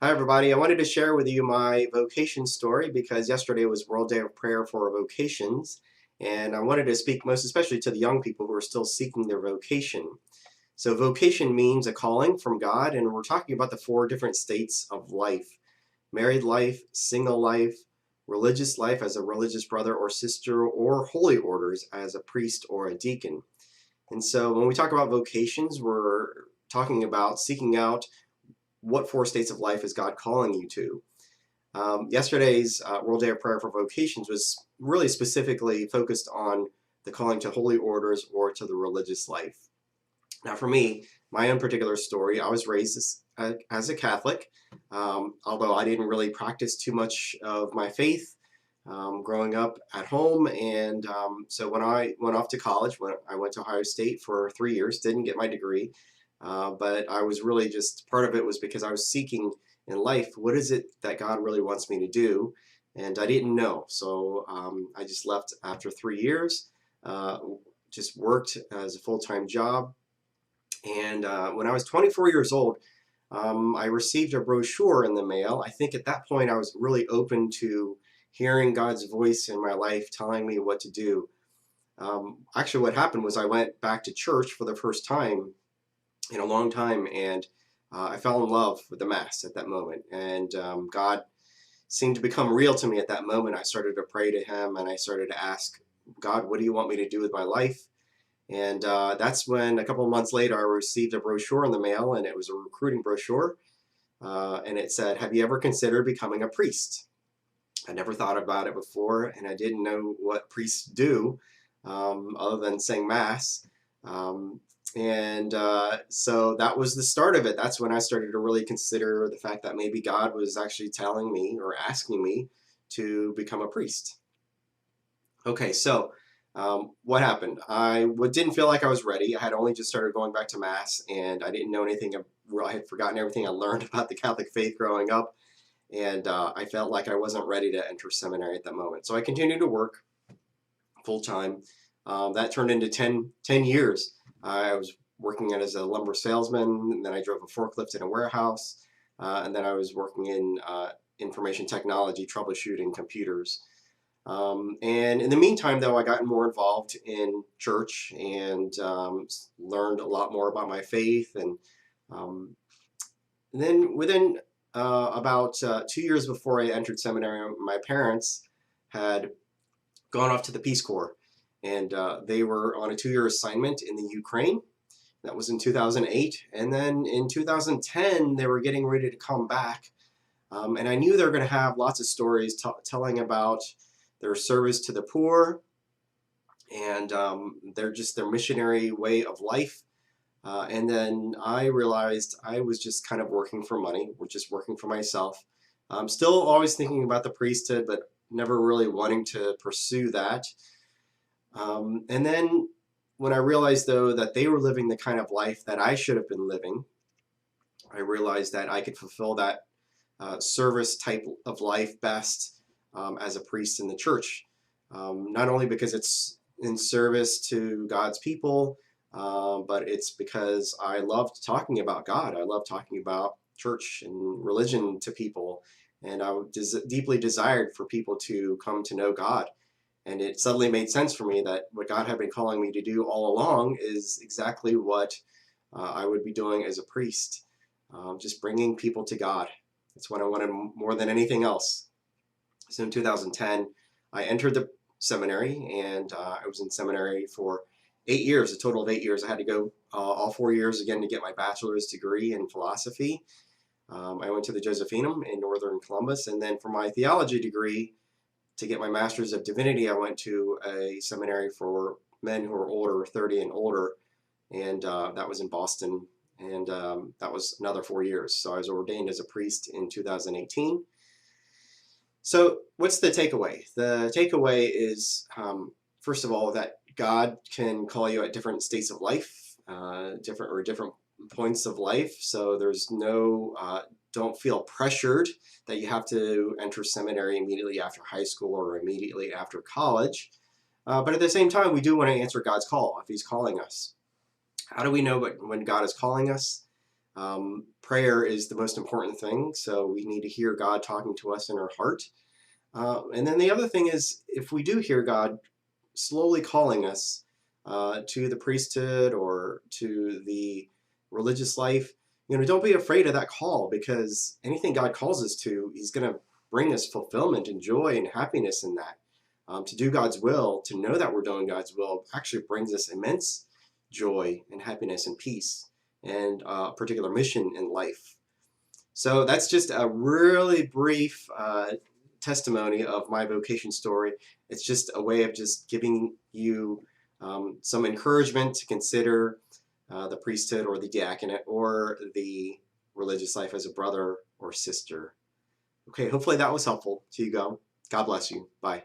Hi, everybody. I wanted to share with you my vocation story because yesterday was World Day of Prayer for Vocations, and I wanted to speak most especially to the young people who are still seeking their vocation. So, vocation means a calling from God, and we're talking about the four different states of life: married life, single life, religious life as a religious brother or sister, or holy orders as a priest or a deacon. And so, when we talk about vocations, we're talking about seeking out what four states of life is God calling you to. Yesterday's World Day of Prayer for Vocations was really specifically focused on the calling to holy orders or to the religious life. Now, for me, my own particular story, I was raised as a Catholic, although I didn't really practice too much of my faith growing up at home. And so when I went off to college, when I went to Ohio State for 3 years, didn't get my degree, but I was really just part of it was because I was seeking in life, what is it that God really wants me to do? And I didn't know. So I just left after 3 years, uh, just worked as a full time job. And when I was 24 years old, I received a brochure in the mail. I think at that point I was really open to hearing God's voice in my life telling me what to do. Actually, what happened was I went back to church for the first time in a long time, and I fell in love with the Mass at that moment. And God seemed to become real to me at that moment. I started to pray to Him, and I started to ask God, what do you want me to do with my life? And that's when a couple of months later, I received a brochure in the mail, and it was a recruiting brochure. And it said, have you ever considered becoming a priest? I never thought about it before, and I didn't know what priests do other than sing Mass. Um, and so that was the start of it. That's when I started to really consider the fact that maybe God was actually telling me or asking me to become a priest. Okay, so what happened? Didn't feel like I was ready. I had only just started going back to Mass, and I didn't know anything. I had forgotten everything I learned about the Catholic faith growing up, and I felt like I wasn't ready to enter seminary at that moment. So I continued to work full time. That turned into 10 years. I was working as a lumber salesman, and then I drove a forklift in a warehouse, and then I was working in information technology, troubleshooting computers. And in the meantime, though, I got more involved in church and learned a lot more about my faith. Um, and then within about 2 years before I entered seminary, my parents had gone off to the Peace Corps, and they were on a 2 year assignment in the Ukraine. That was in 2008. And then in 2010, they were getting ready to come back. And I knew they were going to have lots of stories telling about their service to the poor and their missionary way of life. And then I realized I was just kind of working for money, or just working for myself. I'm still always thinking about the priesthood, but never really wanting to pursue that. And then when I realized, though, that they were living the kind of life that I should have been living, I realized that I could fulfill that service type of life best as a priest in the church. Not only because it's in service to God's people, but it's because I loved talking about God. I love talking about church and religion to people. And I deeply desired for people to come to know God. And it suddenly made sense for me that what God had been calling me to do all along is exactly what I would be doing as a priest, just bringing people to God. That's what I wanted more than anything else. So in 2010, I entered the seminary, and I was in seminary for 8 years, a total of 8 years. I had to go all 4 years again to get my bachelor's degree in philosophy. I went to the Josephinum in northern Columbus, and then for my theology degree, to get my master's of divinity, I went to a seminary for men who are older, 30 and older, and that was in Boston, and that was another 4 years. So I was ordained as a priest in 2018. So what's the takeaway? The takeaway is, first of all, that God can call you at different states of life, different points of life. So there's no, don't feel pressured that you have to enter seminary immediately after high school or immediately after college. But at the same time, we do want to answer God's call if He's calling us. How do we know when God is calling us? Prayer is the most important thing, so we need to hear God talking to us in our heart. And then the other thing is, if we do hear God slowly calling us to the priesthood or to the religious life, don't be afraid of that call, because anything God calls us to, He's going to bring us fulfillment and joy and happiness in that. To do God's will, to know that we're doing God's will, actually brings us immense joy and happiness and peace and a particular mission in life. So that's just a really brief testimony of my vocation story. It's just a way of just giving you some encouragement to consider the priesthood or the diaconate or the religious life as a brother or sister. Okay, hopefully that was helpful to you. God bless you. Bye.